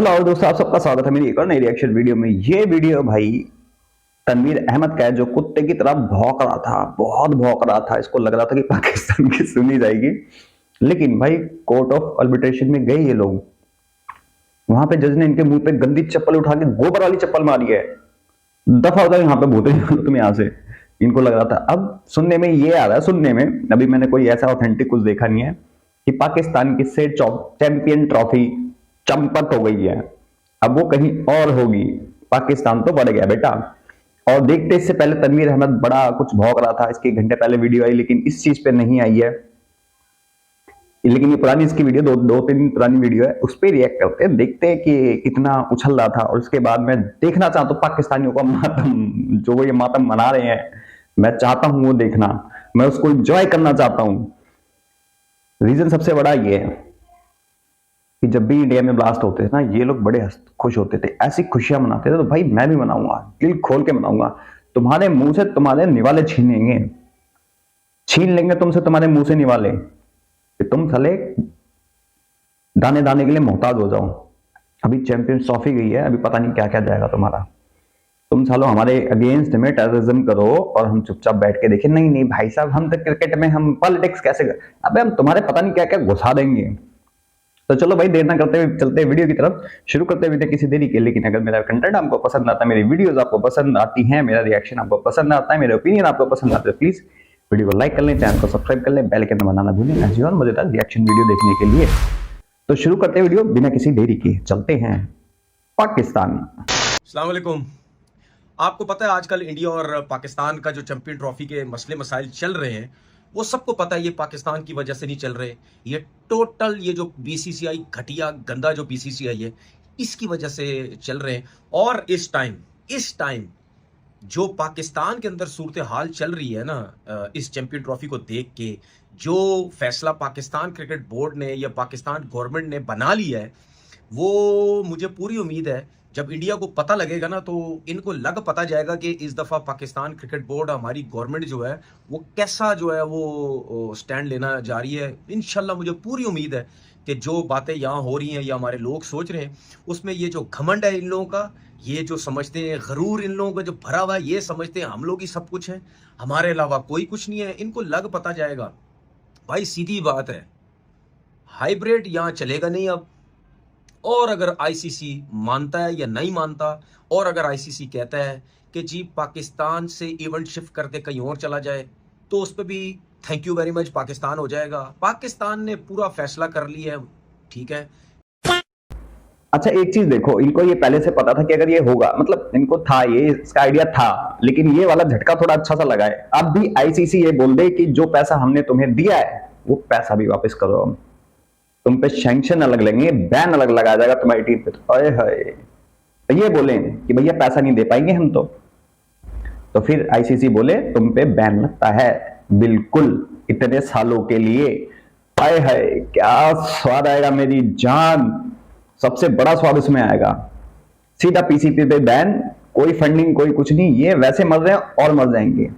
Hello और दोस्तों, आप सबका स्वागत है मेरी एक और नई रिएक्शन वीडियो में। ये वीडियो भाई तनवीर अहमद का है, जो कुत्ते की तरह भौंक रहा था, बहुत भौंक रहा था। इसको लग रहा था कि पाकिस्तान की सुनी जाएगी, लेकिन भाई कोर्ट ऑफ आर्बिट्रेशन में गए ये लोग। वहां पे जज ने इनके मुंह पे गंदी चप्पल उठा के गोबर वाली चप्पल मारी है। दफा होता है यहाँ पे भूते तुम यहाँ से। इनको लग रहा था। अब सुनने में ये आ रहा है, सुनने में अभी मैंने कोई ऐसा ऑथेंटिक कुछ देखा नहीं है कि पाकिस्तान की से चैंपियन ट्रॉफी चंपत हो गई है, अब वो कहीं और होगी। पाकिस्तान तो बढ़ गया बेटा। और देखते इससे पहले तनवीर अहमद बड़ा कुछ भौंक रहा था, इसके घंटे पहले वीडियो आई, लेकिन इस चीज पे नहीं आई है। लेकिन ये पुरानी इसकी वीडियो दो तीन दिन पुरानी वीडियो है, उस पर रिएक्ट करते हैं, देखते हैं कि कितना उछल रहा था। और उसके बाद मैं देखना चाहता हूँ पाकिस्तानियों का मातम, जो वो ये मातम मना रहे हैं। मैं चाहता हूं वो देखना, मैं उसको एंजॉय करना चाहता हूं। रीजन सबसे बड़ा ये है कि जब भी इंडिया में ब्लास्ट होते थे ना, ये लोग बड़े खुश होते थे, ऐसी खुशियां मनाते थे। तो भाई मैं भी मनाऊंगा, दिल खोल के मनाऊंगा। तुम्हारे मुंह से तुम्हारे निवाले छीनेंगे, छीन लेंगे तुमसे तुम्हारे मुंह से निवाले, कि तुम साले दाने दाने के लिए मोहताज हो जाओ। अभी चैंपियंस ट्रॉफी गई है, अभी पता नहीं क्या क्या जाएगा तुम्हारा। तुम सालो हमारे अगेंस्ट में टेररिज्म करो और हम चुपचाप बैठ के देखें। नहीं नहीं भाई साहब, हम तो क्रिकेट में हम पॉलिटिक्स कैसे कर? अबे हम तुम्हारे पता नहीं क्या क्या घुसा देंगे। तो चलो भाई, देर ना करते हुए चलते हैं वीडियो की तरफ। शुरू करते हुए किसी देरी के। लेकिन अगर मेरा कंटेंट आपको पसंद आता है, मेरी वीडियोस आपको पसंद आती हैं, मेरा रिएक्शन आपको पसंद आता है, मेरे ओपिनियन आपको पसंद आते हैं, प्लीज वीडियो को लाइक कर लें, चैनल को सब्सक्राइब कर लें, बेल आइकन दबाना भूलें ऐसी और मजेदार रिएक्शन वीडियो देखने के लिए। तो शुरू करते हैं वीडियो बिना किसी देरी के। चलते हैं पाकिस्तान। अस्सलाम वालेकुम। आपको पता है आजकल इंडिया और पाकिस्तान का जो चैंपियन ट्रॉफी के मसले मसाइल चल रहे हैं, वो सबको पता है ये पाकिस्तान की वजह से नहीं चल रहे। ये टोटल ये जो बीसीसीआई घटिया गंदा जो बीसीसीआई है, इसकी वजह से चल रहे हैं। और इस टाइम जो पाकिस्तान के अंदर सूरत हाल चल रही है ना, इस चैंपियन ट्रॉफी को देख के जो फैसला पाकिस्तान क्रिकेट बोर्ड ने या पाकिस्तान गवर्नमेंट ने बना लिया है, वो मुझे पूरी उम्मीद है जब इंडिया को पता लगेगा ना, तो इनको लग पता जाएगा कि इस दफ़ा पाकिस्तान क्रिकेट बोर्ड, हमारी गवर्नमेंट जो है वो कैसा जो है वो स्टैंड लेना जा रही है। इंशाल्लाह मुझे पूरी उम्मीद है कि जो बातें यहाँ हो रही हैं या हमारे लोग सोच रहे हैं, उसमें ये जो घमंड है इन लोगों का, ये जो समझते हैं गरूर इन लोगों का जो भरा हुआ है, ये समझते हैं हम लोग ही सब कुछ है, हमारे अलावा कोई कुछ नहीं है, इनको लग पता जाएगा। भाई सीधी बात है, हाइब्रिड यहाँ चलेगा नहीं अब। और अगर आईसीसी मानता है या नहीं मानता, और अगर आईसीसी कहता है कि जी पाकिस्तान से इवेंट शिफ्ट करके कहीं और चला जाए, तो उस पर भी thank you very much Pakistan हो जाएगा। पाकिस्तान ने पूरा फैसला कर लिया है, ठीक है। अच्छा एक चीज देखो, इनको ये पहले से पता था कि अगर ये होगा, मतलब इनको था, ये इसका आइडिया था, लेकिन ये वाला झटका थोड़ा अच्छा सा लगा है। अब भी आईसीसी ये बोल दे कि जो पैसा हमने तुम्हें दिया है वो पैसा भी वापस करो, हम तुम पे सैंक्शन अलग लगेंगे, बैन अलग लगाया जाएगा तुम्हारी टीम पे। अरे है ये बोले कि भैया पैसा नहीं दे पाएंगे हम, तो फिर आईसीसी बोले तुम पे बैन लगता है बिल्कुल इतने सालों के लिए। आए है क्या स्वाद आएगा मेरी जान, सबसे बड़ा स्वाद इसमें आएगा। सीधा पीसीपी पे बैन, कोई फंडिंग कोई कुछ नहीं, ये वैसे मर रहे हैं और मर जाएंगे।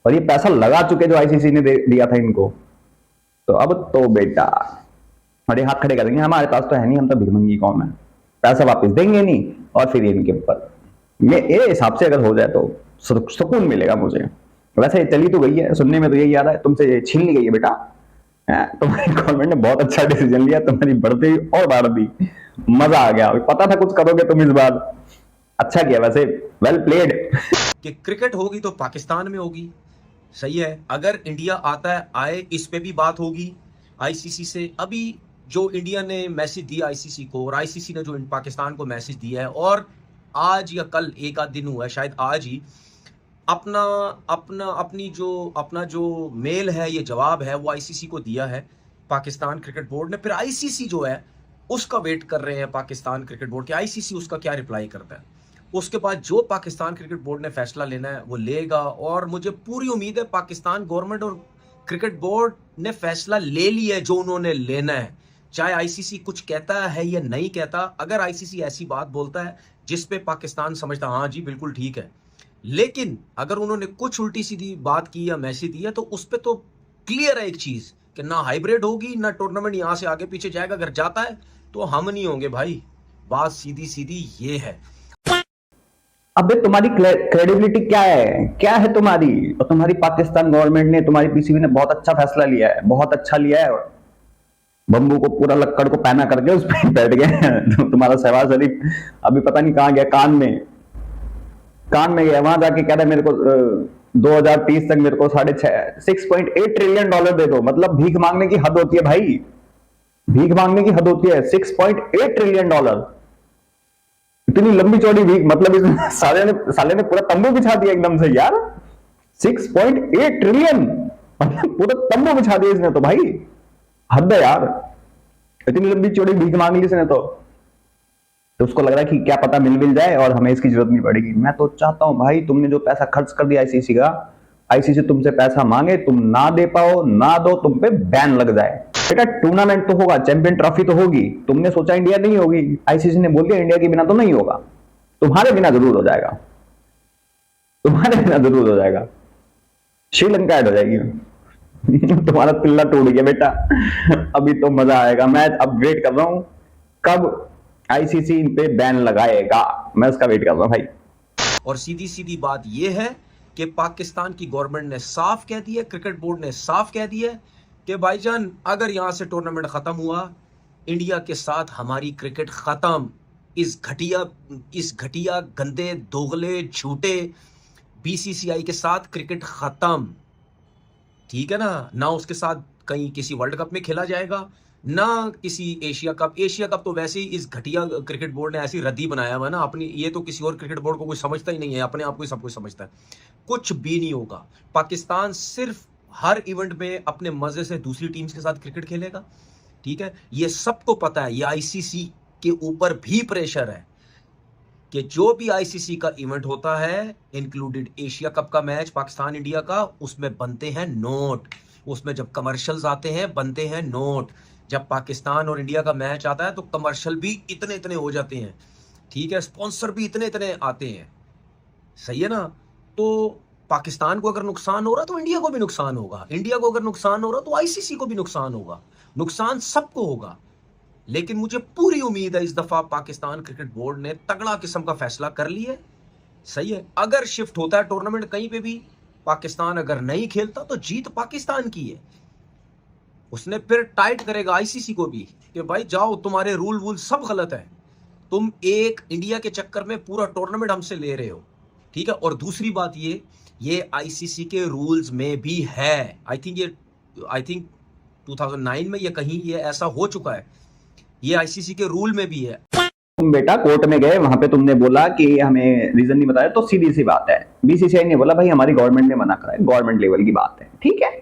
और ये पैसा लगा चुके जो आईसीसी ने दिया था इनको। तो अब तो बेटा हमारे हाथ खड़े करेंगे, हमारे पास तो है नहीं, हम तो भिखमंगी कौम है, पैसा वापस देंगे नहीं। और फिर इनके ऊपर मेरे हिसाब से अगर हो जाए तो सुकून मिलेगा मुझे। वैसे चली तो गई है, सुनने में तो यही आ रहा है तुमसे छीन ली गई है बेटा। तुम्हारी गवर्नमेंट ने बहुत अच्छा डिसीजन लिया, तुम्हारी बढ़ती और बढ़ दी, मजा आ गया। पता था कुछ करोगे तुम इस बार, अच्छा किया वैसे, वेल प्लेड। कि क्रिकेट होगी तो पाकिस्तान में होगी, सही है। अगर इंडिया आता है आए, इस पे भी बात होगी आईसीसी से। अभी जो इंडिया ने मैसेज दिया आईसीसी को, और आईसीसी ने जो पाकिस्तान को मैसेज दिया है, और आज या कल एक आध दिन हुआ है, शायद आज ही अपना जो मेल है, ये जवाब है, वो आईसीसी को दिया है पाकिस्तान क्रिकेट बोर्ड ने। फिर आईसीसी जो है उसका वेट कर रहे हैं पाकिस्तान क्रिकेट बोर्ड के, आईसीसी उसका क्या रिप्लाई करता है। उसके बाद जो पाकिस्तान क्रिकेट बोर्ड ने फैसला लेना है वो लेगा। और मुझे पूरी उम्मीद है पाकिस्तान गवर्नमेंट और क्रिकेट बोर्ड ने फैसला ले लिया है जो उन्होंने लेना है, चाहे आईसीसी कुछ कहता है या नहीं कहता। अगर आईसीसी ऐसी बात बोलता है जिस पे पाकिस्तान समझता हाँ जी बिल्कुल ठीक है, लेकिन अगर उन्होंने कुछ उल्टी सीधी बात की या मैसेज दिया, तो उस पे तो क्लियर है एक चीज कि ना हाइब्रिड होगी, ना टूर्नामेंट यहां से आगे पीछे जाएगा। अगर जाता है तो हम नहीं होंगे भाई, बात सीधी सीधी ये है। अबे तुम्हारी क्रेडिबिलिटी क्या है तुम्हारी? और तुम्हारी पाकिस्तान गवर्नमेंट ने, तुम्हारी पीसीबी ने बहुत अच्छा फैसला लिया है, बहुत अच्छा लिया है। बम्बू को पूरा लक्कड़ को पहना करके उस पर बैठ गए। तुम्हारा शहबाज शरीफ अभी पता नहीं कहां गया, कान में गया, वहां जाके कह रहा है मेरे को 2030 तक मेरे को 6.8 ट्रिलियन डॉलर दे दो। मतलब भीख मांगने की हद होती है भाई, भीख मांगने की हद होती है। 6.8 ट्रिलियन डॉलर, इतनी लंबी चौड़ी भीख। मतलब इस साले ने पूरा तंबू बिछा दिया एकदम से यार। 6.8 ट्रिलियन, मतलब पूरा तंबू बिछा दिया इसने तो भाई, हद है यार। इतनी लंबी चौड़ी भीख मांग ली इसने तो उसको लग रहा है कि क्या पता मिल जाए और हमें इसकी जरूरत नहीं पड़ेगी। मैं तो चाहता हूं भाई, तुमने जो पैसा खर्च कर दिया आईसीसी का, आईसीसी तुमसे पैसा मांगे, तुम ना दे पाओ, ना दो, तुम पे बैन लग जाए। बेटा टूर्नामेंट तो होगा, चैंपियन ट्रॉफी तो होगी। तुमने सोचा इंडिया नहीं होगी, आईसीसी ने बोल दिया इंडिया के बिना तो नहीं होगा। तुम्हारे बिना जरूर हो जाएगा, तुम्हारे बिना जरूर हो जाएगा। श्रीलंका ऐड हो जाएगी। तुम्हारा तिल्ला टूट गया बेटा, अभी तो मजा आएगा। मैं अब वेट कर रहा हूं कब आईसीसी इन पे बैन लगाएगा, मैं उसका वेट कर रहा हूं भाई। और सीधी सीधी बात यह है कि पाकिस्तान की गवर्नमेंट ने साफ कह दिया, क्रिकेट बोर्ड ने साफ कह दिया कि भाईजान अगर यहां से टूर्नामेंट खत्म हुआ, इंडिया के साथ हमारी क्रिकेट खत्म। इस घटिया गंदे दोगले झूठे बीसीसीआई के साथ क्रिकेट खत्म, ठीक है ना उसके साथ कहीं किसी वर्ल्ड कप में खेला जाएगा, ना किसी एशिया कप तो वैसे ही इस घटिया क्रिकेट बोर्ड ने ऐसी रद्दी बनाया हुआ ना अपनी, ये तो किसी और क्रिकेट बोर्ड को कोई समझता ही नहीं है, अपने आप को ही सब कुछ समझता है। कुछ भी नहीं होगा। पाकिस्तान सिर्फ हर इवेंट में अपने मजे से दूसरी टीम्स के साथ क्रिकेट खेलेगा, ठीक है। ये सबको पता है, ये आईसीसी के ऊपर भी प्रेशर है कि जो भी आईसीसी का इवेंट होता है, इंक्लूडेड एशिया कप का मैच पाकिस्तान इंडिया का, उसमें बनते हैं नोट। उसमें जब कमर्शियल्स आते हैं बनते हैं नोट। जब पाकिस्तान और इंडिया का मैच आता है तो कमर्शियल भी इतने इतने हो जाते हैं, ठीक है। स्पॉन्सर भी इतने इतने आते हैं, सही है ना। तो पाकिस्तान को अगर नुकसान हो रहा तो इंडिया को भी नुकसान होगा, इंडिया को अगर नुकसान हो रहा तो आईसीसी को भी नुकसान होगा, नुकसान सबको होगा। लेकिन मुझे पूरी उम्मीद है इस दफा पाकिस्तान क्रिकेट बोर्ड ने तगड़ा किस्म का फैसला कर लिया, सही है। अगर शिफ्ट होता है टूर्नामेंट कहीं पे भी, पाकिस्तान अगर नहीं खेलता तो जीत पाकिस्तान की है। उसने फिर टाइट करेगा आईसीसी को भी कि भाई जाओ, तुम्हारे रूल सब गलत है, तुम एक इंडिया के चक्कर में पूरा टूर्नामेंट हमसे ले रहे हो, ठीक है। और दूसरी बात ये आईसीसी के रूल्स में भी है। आई थिंक 2009 में ये कहीं ये ऐसा हो चुका है, ये आईसीसी के रूल में भी है। तुम बेटा कोर्ट में गए, वहां पे तुमने बोला कि हमें रीजन नहीं बताया, तो सीधी सी बात है, बीसीसीआई ने बोला भाई हमारी गवर्नमेंट ने मना करा है, गवर्नमेंट लेवल की बात है, ठीक है।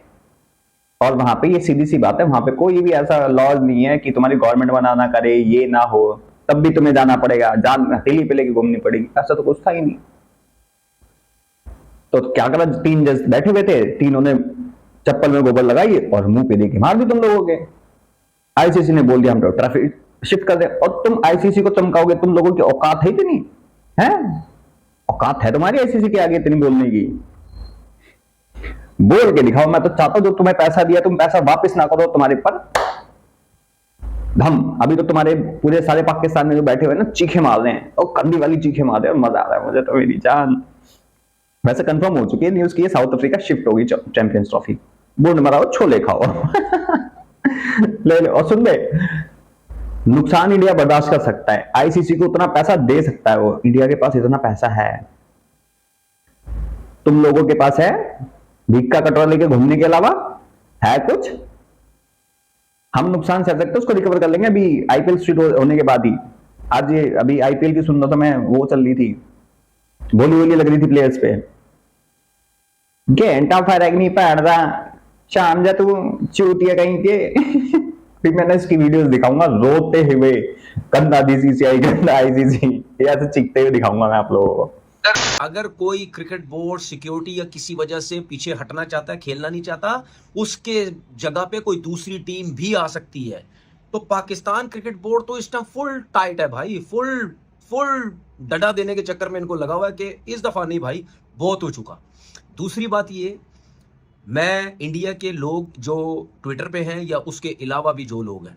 और वहां पे ये सीधी सी बात है, वहां पे कोई भी ऐसा लॉज नहीं है कि तुम्हारी गवर्नमेंट मना ना करे, ये ना हो, तब भी तुम्हें जाना पड़ेगा, जान हथेली पे लेके घूमनी पड़ेगी, ऐसा तो कुछ था ही नहीं। तो क्या करा, 3 जज बैठे हुए थे, तीनों ने चप्पल में गोबर लगाई और मुंह पे देके मार दी तुम लोगों के। आईसीसी ने बोल दिया हम तो ट्रैफिक शिफ्ट कर दे, और तुम आईसीसी को चमकाओगे, तुम लोगों की औकात है इतनी? है औकात है तुम्हारी आईसीसी के आगे इतनी बोलने की? बोल के दिखाओ। मैं तो चाहता हूं जो तुम्हें पैसा दिया तुम पैसा वापस ना करो, तुम्हारे पर धम। अभी तो तुम्हारे पूरे सारे पाकिस्तान में जो बैठे हुए ना चीखे मार रहे हैं, और कंदी वाली चीखे मार रहे हैं, मजा आ रहा है मुझे तो मेरी जान। वैसे कंफर्म हो चुकी है न्यूज की, साउथ अफ्रीका शिफ्ट होगी चैंपियंस ट्रॉफी। बूंद मराओ छोले खाओ। ले और सुन ले, नुकसान इंडिया बर्दाश्त कर सकता है, आईसीसी को उतना पैसा दे सकता है वो, इंडिया के पास इतना पैसा है, तुम लोगों के पास है भीख का कटोरा लेके घूमने के अलावा है कुछ? हम नुकसान सह सकते हैं, उसको रिकवर कर लेंगे अभी आईपीएल शुरू होने के बाद ही। आज ये अभी आईपीएल की सुन रहा था मैं, वो चल रही थी, बोली लग रही थी प्लेयर्स पे, घंटा फर्क नहीं पड़ता, शाम जा तू चूतिया कहीं के। फिर मैंने इसकी वीडियोस दिखाऊंगा रोते हुए, गंदा बीसीसीआई गंदा आईसीसी, ऐसे चीखते हुए दिखाऊंगा मैं आप लोगों को। अगर कोई क्रिकेट बोर्ड सिक्योरिटी या किसी वजह से पीछे हटना चाहता है, खेलना नहीं चाहता, उसके जगह पे कोई दूसरी टीम भी आ सकती है। तो पाकिस्तान क्रिकेट बोर्ड तो इस टाइम फुल टाइट है भाई, फुल डंडा देने के चक्कर में इनको लगा हुआ है कि इस दफा नहीं भाई, बहुत हो चुका। दूसरी बात ये, मैं इंडिया के लोग जो ट्विटर पे हैं या उसके अलावा भी जो लोग हैं,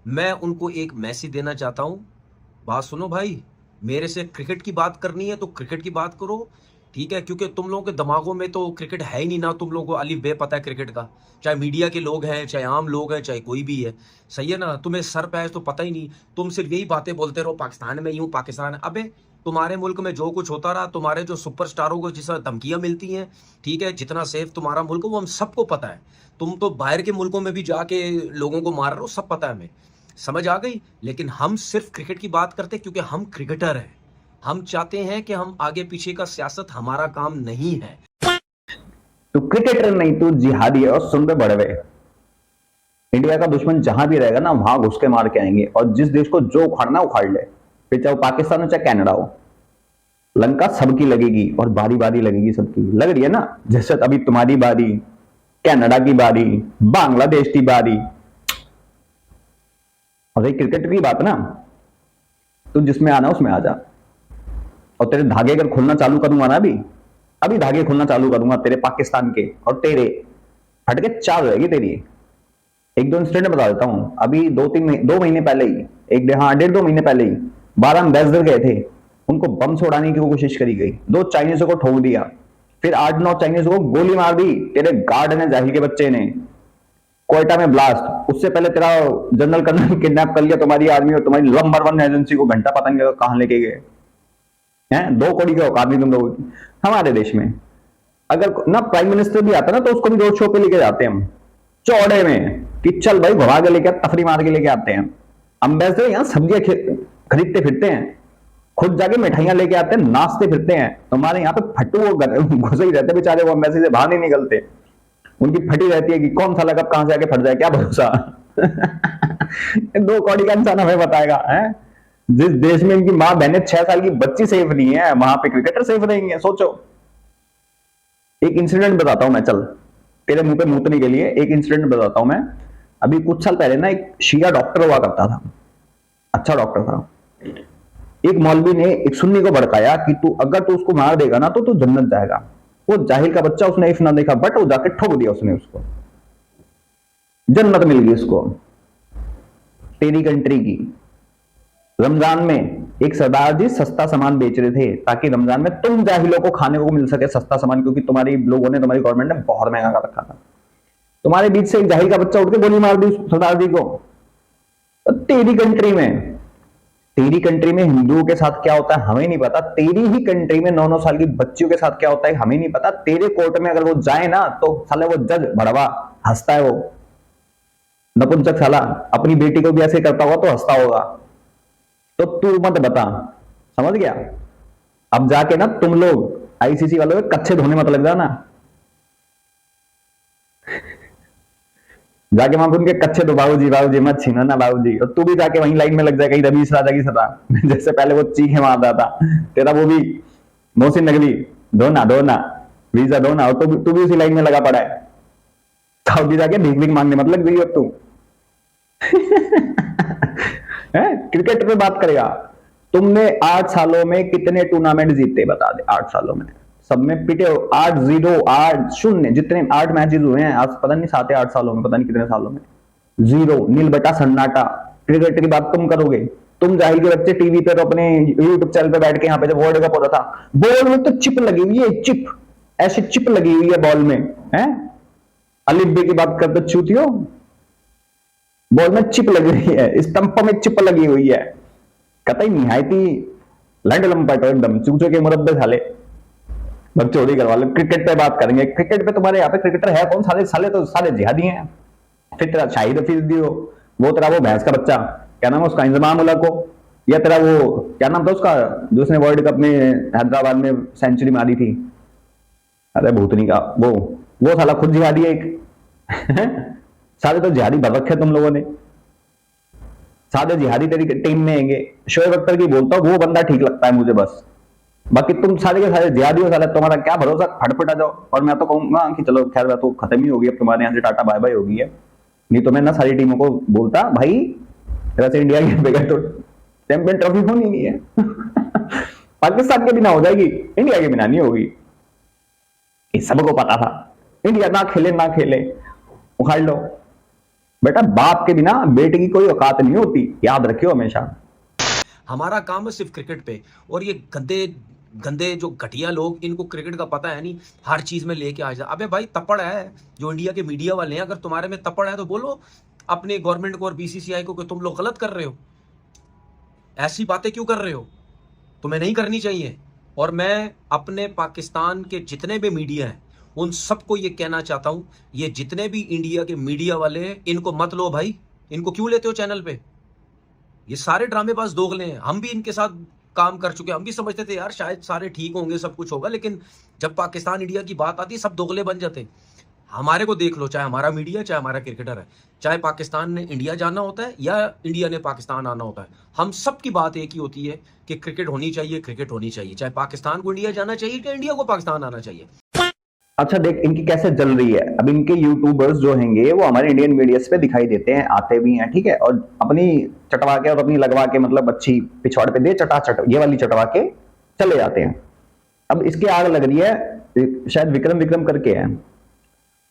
मैं उनको एक मैसेज देना चाहता हूं बात सुनो भाई, मेरे से क्रिकेट की बात करनी है तो क्रिकेट की बात करो, ठीक है? क्योंकि तुम लोगों के दिमागों में तो क्रिकेट है ही नहीं, ना तुम लोगों को अलिफ बे पता है क्रिकेट का। चाहे मीडिया के लोग हैं, चाहे आम लोग हैं, चाहे कोई भी है, सही है ना? तुम्हें सर पैर तो पता ही नहीं, तुम सिर्फ यही बातें बोलते रहो, पाकिस्तान में यूं, पाकिस्तान। अबे तुम्हारे मुल्क में जो कुछ होता रहा, तुम्हारे जो सुपरस्टारों को जिस तरह धमकियां मिलती हैं, ठीक है, जितना सेफ तुम्हारा मुल्क है वो हम सबको पता है। तुम तो बाहर के मुल्कों में भी जाके लोगों को मार रहे हो, सब पता है हमें, समझ आ गई? लेकिन हम सिर्फ क्रिकेट की बात करते हैं क्योंकि हम क्रिकेटर हैं। हम चाहते हैं कि हम आगे पीछे का सियासत हमारा काम नहीं है। तू क्रिकेटर नहीं, तू जिहादी है। और सुन पे बड़े हुए, इंडिया का दुश्मन जहां भी रहेगा ना वहां घुस के मार के आएंगे, और जिस देश को जो उखाड़ना उखाड़ ले, फिर चाहे वो पाकिस्तान हो चाहे कनाडा हो। लंका सबकी लगेगी और बारी बारी लगेगी, सबकी लग रही है ना। जैसे अभी तुम्हारी बारी, कनाडा की बारी, बांग्लादेश की बारी। और क्रिकेट की बात ना, तू जिसमें आना उसमें आ जा। और तेरे धागे अगर खुलना चालू करूंगा ना, अभी धागे खुलना चालू करूंगा तेरे पाकिस्तान के, और तेरे हटके चार हो जाएगी तेरी। एक दो इंसिडेंट बता देता हूं। अभी 2 महीने पहले ही, हाँ 1.5-2 महीने पहले ही 12 एम्बेसडर गए थे, उनको बम से उड़ाने की कोशिश करी गई, 2 चाइनीजों को ठोक दिया, फिर 8-9 चाइनीजों को गोली मार दी तेरे गार्ड ने, जाहिल के बच्चे ने। कोयटा में ब्लास्ट, उससे पहले तेरा जनरल कर्नल किडनैप कर लिया तुम्हारी आर्मी, और तुम्हारी नंबर 1 एजेंसी को घंटा पता नहीं कहां लेके गए हैं। 2 कौड़ी के औकात नहीं तुम लोग हमारे देश में। अगर ना प्राइम मिनिस्टर भी आता ना तो उसको भी रोड शो पे लेके जाते हैं हम, चौड़े में, कि चल भाई भगा के लेके, तफरी मार के लेके आते हैं। अम्बेसडर यहाँ सब्जियां खरीदते फिरते हैं, खुद जाके मिठाइयां लेके आते हैं, नाचते फिरते हैं। तुम्हारे यहाँ पे फट्टू वो घुसे ही रहते बेचारे, वो एम्बेसी से बाहर नहीं निकलते। उनकी फटी रहती है कि कौन सा लगा कहां से आके फट जाए, क्या भरोसा। 2 कौड़ी का इंसान हमें बताएगा है? जिस देश में इनकी मां बहने 6 साल की बच्ची सेफ नहीं है, वहां पे क्रिकेटर सेफ रहेंगे, सोचो। एक इंसिडेंट बताता हूं मैं, चल तेरे मुंह पे मूतने के लिए एक इंसिडेंट बताता हूं मैं। अभी कुछ साल पहले ना एक शिया डॉक्टर हुआ करता था, अच्छा डॉक्टर था। एक मौलवी ने एक सुन्नी को भड़काया कि अगर तू उसको मार देगा ना तो तू जन्नत जाएगा। वो जाहिल का बच्चा, उसने इफ ना देखा, बट वो जाके ठोक दिया उसने, उसको जन्नत मिल गई उसको। तेरी कंट्री की रमजान में एक सरदार जी सस्ता सामान बेच रहे थे ताकि रमजान में तुम जाहिलों को खाने को मिल सके सस्ता सामान, क्योंकि तुम्हारी लोगों ने, तुम्हारी गवर्नमेंट ने बहुत महंगा कर रखा था। तुम्हारे बीच से एक जाहिल का बच्चा उठ के गोली मार दी सरदार जी को। तो तेरी कंट्री में हिंदुओं के साथ क्या होता है हमें नहीं पता, तेरी ही कंट्री में 9-9 साल की बच्चियों के साथ क्या होता है हमें नहीं पता। तेरे कोर्ट में अगर वो जाए ना तो साले वो जज भड़वा हंसता है, वो नपुंसक साला अपनी बेटी को भी ऐसे करता होगा तो हंसता होगा। तो तू मत बता, समझ गया? अब जाके ना तुम लोग आईसीसी वालों के कच्चे धोने मत लग जाना। जाके वहां उनके कच्चे दो, बाबूजी मत छीनो ना बाबूजी। और तू भी जाके वहीं लाइन में लग जाए, कहीं रमीश राजा की सदा जैसे पहले वो चीखे मारता था, तेरा वो भी मोहसिन नकवी, धोना वीजा धोना, और तू भी उसी लाइन में लगा पड़ा है। सऊदी जाके भीख भीख मांगने मत लग गई अब तू। क्रिकेट पे बात करेगा। तुमने 8 सालों में कितने टूर्नामेंट जीते बता दे? 8 सालों में सब में पिटे हो। 8-0, 8-0, जितने 8 मैचेस हुए हैं आज, पता नहीं 7 या 8 सालों में, पता नहीं कितने सालों में, 0 नील बटा सन्नाटा। क्रिकेट की बात तुम करोगे? तुम जाहिल के बच्चे टीवी पे तो अपने यूट्यूब चैनल पे बैठ के, यहाँ पे जब वर्ल्ड कप हो रहा था, बॉल में तो चिप लगी हुई है, चिप, ऐसी चिप लगी हुई है बॉल में, है? अलिब्बे की बात करते चूतियो, बॉल में चिप लगी हुई है, स्टंप में चिप लगी हुई है। कतई निहायती लंड लंपट हो एकदम, चूचो के मुरब्बे साले, बकचोदी करवा लो। क्रिकेट पे बात करेंगे। क्रिकेट पे तुम्हारे यहाँ पे क्रिकेटर है कौन? साले तो सारे जिहादी हैं। फिर तेरा शाहिद हफीज भी हो, वो तेरा वो भैंस का बच्चा, क्या नाम है उसका, इंजमाम उल हक हो, या तेरा वो क्या नाम था उसका जो उसने वर्ल्ड कप में हैदराबाद में सेंचुरी मारी थी, अरे भूतनी का वो साला खुद जिहादी है एक। सारे तो जिहादी भर रखे तुम लोगों ने, सारे जिहादी तेरी टीम में आएंगे। शोएब अख्तर की बोलता हूं, वो बंदा ठीक लगता है मुझे बस, बाकी तुम सारे के सारे जिहादी हो साले, तुम्हारा क्या भरोसा, फटफट आ जाओ। और मैं तो कहूंगा कि चलो खैर मैं तो खत्म ही होगी अब, तुम्हारे यहाँ से टाटा बाय बाय होगी है। नहीं तो मैं ना सारी टीमों को बोलता भाई वैसे इंडिया के बगैर तो चैंपियन ट्रॉफी होनी नहीं है। पाकिस्तान के बिना हो जाएगी, इंडिया के बिना नहीं होगी। सबको पता था इंडिया ना खेले उखाड़ लो। बेटा बाप के बिना बेटे की कोई औकात नहीं होती, याद रखियो हमेशा। हमारा काम है सिर्फ क्रिकेट पे। और ये गंदे गंदे जो घटिया लोग, इनको क्रिकेट का पता है नहीं, हर चीज में लेके आ जाए। अबे भाई तपड़ है जो इंडिया के मीडिया वाले हैं, अगर तुम्हारे में तपड़ है तो बोलो अपने गवर्नमेंट को और बीसीसीआई को कि तुम लोग गलत कर रहे हो, ऐसी बातें क्यों कर रहे हो, तुम्हें नहीं करनी चाहिए। और मैं अपने पाकिस्तान के जितने भी मीडिया हैं उन सबको ये कहना चाहता हूं, ये जितने भी इंडिया के मीडिया वाले हैं इनको मत लो भाई। इनको क्यों लेते हो चैनल पे? ये सारे ड्रामेबाज दोगले हैं। हम भी इनके साथ काम कर चुके हैं, हम भी समझते थे यार शायद सारे ठीक होंगे, सब कुछ होगा, लेकिन जब पाकिस्तान इंडिया की बात आती है सब दोगले बन जाते। हमारे को देख लो, चाहे हमारा मीडिया चाहे हमारा क्रिकेटर है, चाहे पाकिस्तान ने इंडिया जाना होता है या इंडिया ने पाकिस्तान आना होता है, हम सब की बात एक ही होती है कि क्रिकेट होनी चाहिए, क्रिकेट होनी चाहिए, चाहे पाकिस्तान को इंडिया जाना चाहिए या इंडिया को पाकिस्तान आना चाहिए। अच्छा देख इनकी कैसे चल रही है। अब इनके यूट्यूबर्स जो हैंगे वो हमारे इंडियन मीडियास पे दिखाई देते हैं, आते भी हैं, ठीक है, और अपनी चटवा के और अपनी लगवा के, मतलब अच्छी पिछवाड़ पे दे चटा ये वाली चटवा के चले जाते हैं। अब इसकी आग लग रही है, शायद विक्रम विक्रम करके है,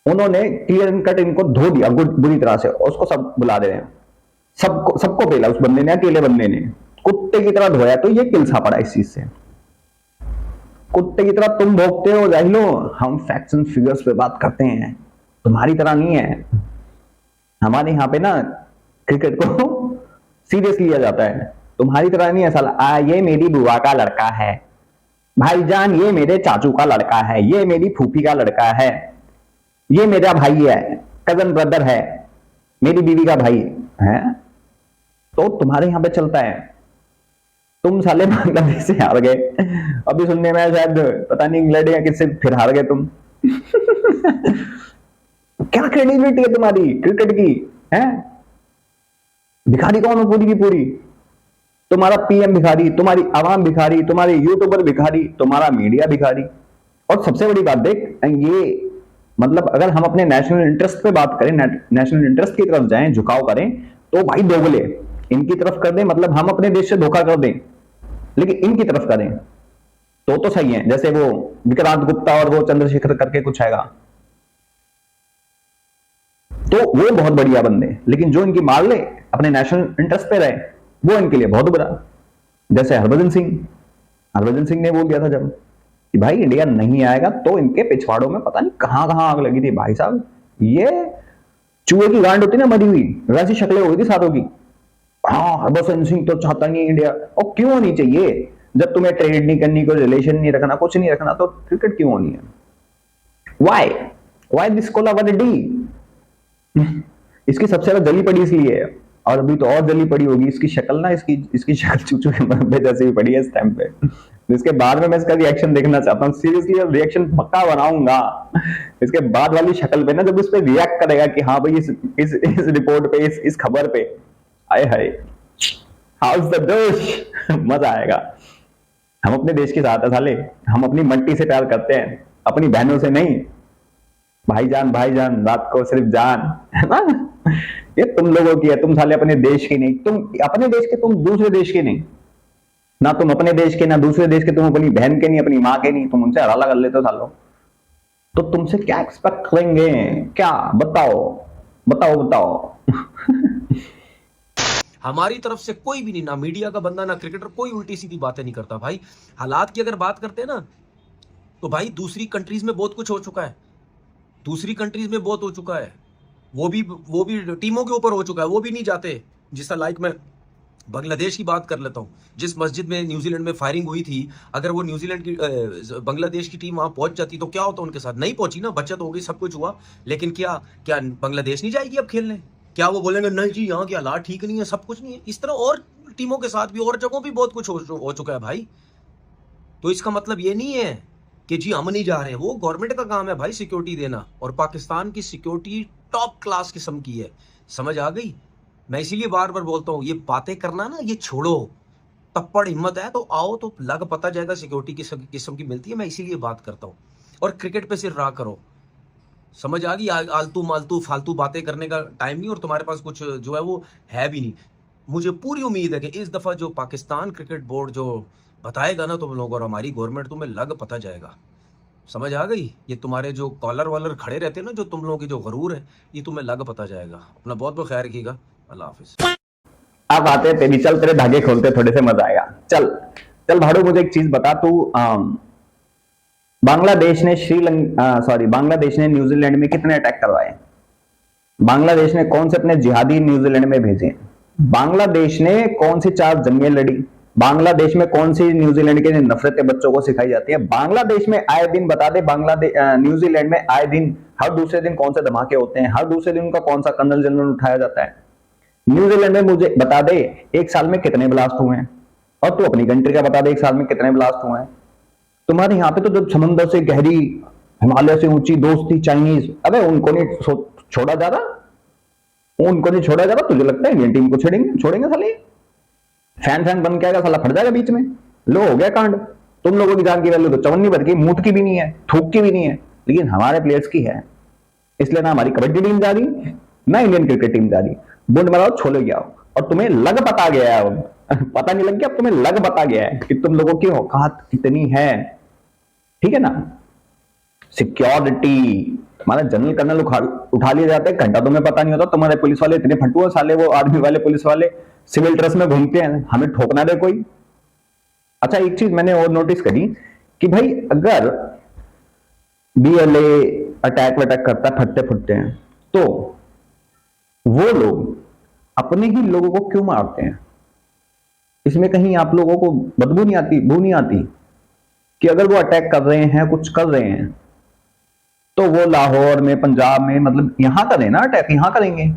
उन्होंने क्लियर कट इनको धो दिया बुरी तरह से, और उसको सब बुला दे रहे हैं, सबको पेला उस बंदे ने, अकेले बंदे ने कुत्ते की तरह धोया। तो ये किलसा पड़ा इस चीज से, कुत्ते की तरह तुम भोगते हो जाहिलो। हम फैक्ट्स एंड फिगर्स पे बात करते हैं, तुम्हारी तरह नहीं है। हमारे यहाँ पे ना क्रिकेट को सीरियस लिया जाता है, तुम्हारी तरह नहीं है साला। ये मेरी बुआ का लड़का है, भाईजान ये मेरे चाचू का लड़का है, ये मेरी फूफी का लड़का है, ये मेरा भाई है, कजन ब्रदर है, मेरी बीवी का भाई है। तो तुम्हारे यहाँ पे चलता है। तुम साले बांग्लादेश से हार गए, अभी सुनने में शायद पता नहीं इंग्लैंड या किससे फिर हार गए तुम। क्या क्रेडिबिलिटी है तुम्हारी क्रिकेट की, है? भिखारी कौन हो पूरी की पूरी? तुम्हारा पीएम भिखारी, तुम्हारी आवाम भिखारी, तुम्हारे यूट्यूबर भिखारी, तुम्हारा मीडिया भिखारी। और सबसे बड़ी बात देख, ये मतलब अगर हम अपने नेशनल इंटरेस्ट पे बात करें, नेशनल इंटरेस्ट की तरफ जाएं, झुकाव करें, तो भाई दोगले इनकी तरफ कर दें, मतलब हम अपने देश से धोखा कर दें, लेकिन इनकी तरफ करें तो सही है। जैसे वो विक्रांत गुप्ता और वो चंद्रशेखर करके कुछ आएगा, तो वो बहुत बढ़िया बंदे, लेकिन जो इनकी मार ले अपने नेशनल इंटरेस्ट पे रहे, वो इनके लिए बहुत बुरा। जैसे हरभजन सिंह ने बोल दिया था जब कि भाई इंडिया नहीं आएगा, तो इनके पिछवाड़ों में पता नहीं कहां कहां आग लगी थी भाई साहब। ये चूहे की गांड होती ना मरी हुई, वैसी शक्लें हो गई थी सारों की। हाँ हरभजन सिंह तो चाहता नहीं इंडिया, और क्यों होनी चाहिए? जब तुम्हें ट्रेड नहीं करनी, कोई रिलेशन नहीं रखना, कुछ नहीं रखना, तो क्रिकेट क्यों होनी है? वाई दिस कोलाबरेटी? इसकी सबसे ज्यादा जली पड़ी इसलिए है, और अभी तो और जली पड़ी होगी। इसकी शक्ल ना, इसकी शक्ल चूचू के मरबे जैसी भी पड़ी है इस टाइम पे। इसके बाद में मैं इसका रिएक्शन देखना चाहता हूँ, सीरियसली रिएक्शन पक्का बनाऊंगा इसके बाद वाली शक्ल पे ना, जब इस पे रिएक्ट करेगा कि हाँ भाई इस रिपोर्ट पे, इस खबर पे, आए हाय हाउस द जोश, मजा आएगा। हम अपने देश के साथ है साले, हम अपनी मट्टी से प्यार करते हैं, अपनी बहनों से नहीं। भाईजान रात को सिर्फ जान, है ना? ये तुम लोगों की है, तुम साले अपने देश की नहीं। तुम अपने देश के, तुम दूसरे देश के नहीं ना, तुम अपने देश के ना दूसरे देश के, तुम अपनी बहन के नहीं, अपनी माँ के नहीं, तुम उनसे हराला कर लेते हो सालों। तो तुमसे क्या एक्सपेक्ट करेंगे? क्या बताओ। हमारी तरफ से कोई भी नहीं, ना मीडिया का बंदा ना क्रिकेटर, कोई उल्टी सीधी बातें नहीं करता भाई। हालात की अगर बात करते हैं ना, तो भाई दूसरी कंट्रीज में बहुत कुछ हो चुका है, वो भी टीमों के ऊपर हो चुका है, वो भी नहीं जाते। जिस तरह लाइक मैं बांग्लादेश की बात कर लेता हूँ, जिस मस्जिद में न्यूजीलैंड में फायरिंग हुई थी, अगर वो न्यूजीलैंड की बांग्लादेश की टीम वहां पहुंच जाती तो क्या होता उनके साथ? नहीं पहुंची ना, बचत हो गई, सब कुछ हुआ, लेकिन क्या बांग्लादेश नहीं जाएगी अब खेलने? क्या वो बोलेंगे नहीं जी यहाँ के हालात ठीक नहीं है, सब कुछ नहीं है? इस तरह और टीमों के साथ भी और जगहों भी बहुत कुछ हो चुका है भाई। तो इसका मतलब ये नहीं है कि जी हम नहीं जा रहे हैं, वो गवर्नमेंट का काम है भाई सिक्योरिटी देना, और पाकिस्तान की सिक्योरिटी टॉप क्लास किस्म की है। समझ आ गई? मैं इसीलिए बार बार बोलता हूँ, ये बातें करना ना ये छोड़ो, तप्पड़ हिम्मत है तो आओ, तो लग पता जाएगा सिक्योरिटी किस किस्म की मिलती है। मैं इसीलिए बात करता हूँ, और क्रिकेट पे सिर्फ रहा करो। समझ आ गई? आलतू मालतू फालतू बातें करने का टाइम नहीं, और तुम्हारे पास कुछ जो है वो है भी नहीं। मुझे पूरी उम्मीद है कि इस दफा जो पाकिस्तान क्रिकेट बोर्ड जो बताएगा ना तुम लोग, और हमारी गवर्नमेंट, तुम्हें लग पता जाएगा। समझ आ गई? ये तुम्हारे जो कॉलर वॉलर खड़े रहते हैं ना, जो तुम लोगों की जो गरूर है, ये तुम्हें लग पता जाएगा। अपना बहुत बहुत ख्याल रखिएगा। अल्लाह हाफिज। अब आते हैं तेरी, चल तेरे धागे खोलते थोड़े से, मजा आएगा। चल चल भाड़ू, मुझे एक चीज बता तू, बांग्लादेश ने बांग्लादेश ने न्यूजीलैंड में कितने अटैक करवाए? बांग्लादेश ने कौन से अपने जिहादी न्यूजीलैंड में भेजे? बांग्लादेश ने कौन सी 4 जंगें लड़ी? बांग्लादेश में कौन सी न्यूजीलैंड के नफरतें बच्चों को सिखाई जाती है? बांग्लादेश में आए दिन, बता दे, बांग्लादेश न्यूजीलैंड में आए दिन, हर दूसरे दिन कौन से धमाके होते हैं? हर दूसरे दिन उनका कौन सा कर्नल जनरल उठाया जाता है? न्यूजीलैंड में मुझे बता दे एक साल में कितने ब्लास्ट हुए हैं, और तू अपनी कंट्री का बता दे एक साल में कितने ब्लास्ट हुए हैं। तुम्हारे यहाँ पे तो जब समंदर से गहरी, हिमालय से ऊंची दोस्ती चाइनीज, अबे उनको नहीं छोड़ा जा रहा, उनको नहीं छोड़ा जा रहा, तुझे लगता है इंडियन टीम को छोड़ेंगे साले? फैन बन के आएगा साला, फट जाएगा बीच में। लो हो गया कांड। तुम लोगों की जान की वैल्यू तो चवन्नी भर की, मूठ की भी नहीं है, थूक की भी नहीं है, लेकिन हमारे प्लेयर्स की है। इसलिए ना हमारी कबड्डी टीम जा रही, ना इंडियन क्रिकेट टीम जा रही। बुंड मराओ, छोले गया, और तुम्हें लग पता गया है, पता नहीं लग गया, अब तुम्हें लग पता गया है कि तुम लोगों की औकात कितनी है, ठीक है ना। सिक्योरिटी, हमारा जनरल कर्नल उठा लिए जाते हैं, घंटा तुम्हें पता नहीं होता। तुम्हारे पुलिस वाले इतने फटू है साले, वो आर्मी वाले पुलिस वाले सिविल ड्रेस में घूमते हैं, हमें ठोकना दे कोई। अच्छा, एक चीज मैंने और नोटिस करी कि भाई अगर बीएलए अटैक वटैक करता है, फटते फुटते हैं, तो वो लोग अपने ही लोगों को क्यों मारते हैं? इसमें कहीं आप लोगों को बदबू नहीं आती, बू नहीं आती कि अगर वो अटैक कर रहे हैं, कुछ कर रहे हैं, तो वो लाहौर में, पंजाब में, मतलब यहां करें ना अटैक, यहां करेंगे,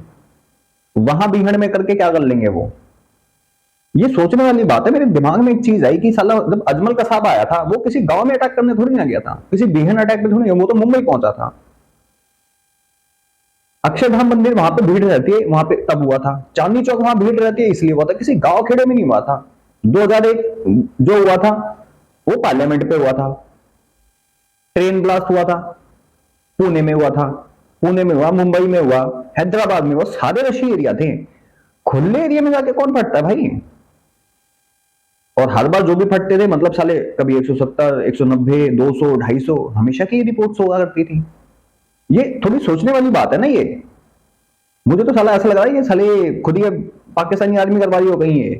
वहां बीहड़ में करके क्या कर लेंगे वो? ये सोचने वाली बात है। मेरे दिमाग में एक चीज आई कि साला जब अजमल कसाब आया था, वो किसी गांव में अटैक करने थोड़ी ना गया था, किसी बीहड़ अटैक में थोड़ी, वो तो मुंबई पहुंचा था। अक्षरधाम मंदिर वहां पे भीड़ रहती है, वहां पे तब हुआ था। चांदनी चौक वहां भीड़ रहती है इसलिए हुआ था, किसी गांव खेड़े में नहीं हुआ था। 2001 जो हुआ था वो पार्लियामेंट पे हुआ था। ट्रेन ब्लास्ट हुआ था, पुणे में हुआ था, पुणे में हुआ, मुंबई में हुआ, हैदराबाद में हुआ, सारे रशी एरिया थे। खुले एरिया में जाके कौन फटता है भाई? और हर बार जो भी फटते थे, मतलब साले कभी 170, 190, 200, 250, हमेशा की रिपोर्ट्स हुआ करती थी। ये थोड़ी सोचने वाली बात है ना ये। मुझे तो साला ऐसा लग रहा है ये साले खुद ही पाकिस्तानी आर्मी करवा रही हो कहीं ये,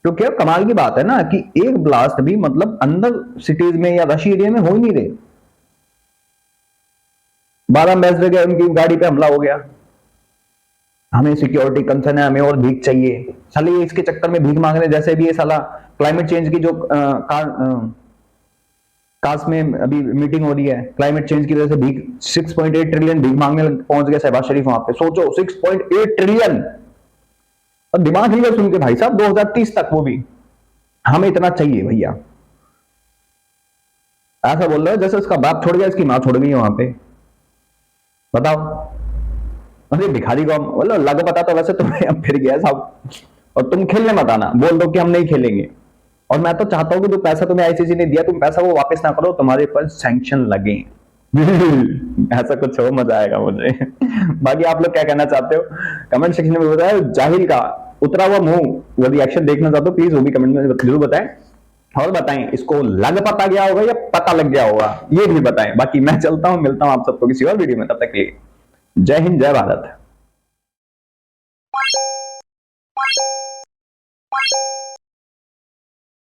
क्योंकि अब कमाल की बात है ना कि एक ब्लास्ट भी मतलब अंदर सिटीज में या रशी एरिया में हो ही नहीं रहे। 12 मैच जगह उनकी गाड़ी पे हमला हो गया। हमें सिक्योरिटी कंसर्न है, हमें और भीख चाहिए। साले ये इसके चक्कर में भीख मांगने, जैसे भी ये साला क्लाइमेट चेंज की जो कास में अभी मीटिंग हो रही है, क्लाइमेट चेंज की वजह से भीख 6.8 ट्रिलियन भीख मांगने पहुंच गया शहबाज शरीफ वहां पे। सोचो 6.8 ट्रिलियन, और दिमाग ही सुन के भाई साहब 2030 तक वो भी हमें इतना चाहिए भैया। ऐसा बोल रहे हो जैसे उसका बाप छोड़ गया, इसकी मां छोड़ गई है वहां पे। बताओ, अरे भिखारी को बोलो लग पता तो वैसे तुम्हें अब फिर गया साहब, और तुम खेलने मत आना, बोल दो कि हम नहीं खेलेंगे। और मैं तो चाहता हूं कि जो पैसा तुम्हें आईसीसी ने दिया, तुम पैसा वो वापस ना करो, तुम्हारे पर सैंक्शन लगे। ऐसा कुछ हो, मजा आएगा मुझे। बाकी आप लोग क्या कहना चाहते हो कमेंट सेक्शन में बताओ। जाहिल का उतरा हुआ मुंह वो रिएक्शन देखना चाहते हो, प्लीज वो भी कमेंट में जरूर बताएं। और बताएं इसको लग पता गया होगा या पता लग गया होगा, ये भी बताएं। बाकी मैं चलता हूं, मिलता हूं आप सबको किसी और वीडियो में, तब तक के लिए जय हिंद, जय भारत।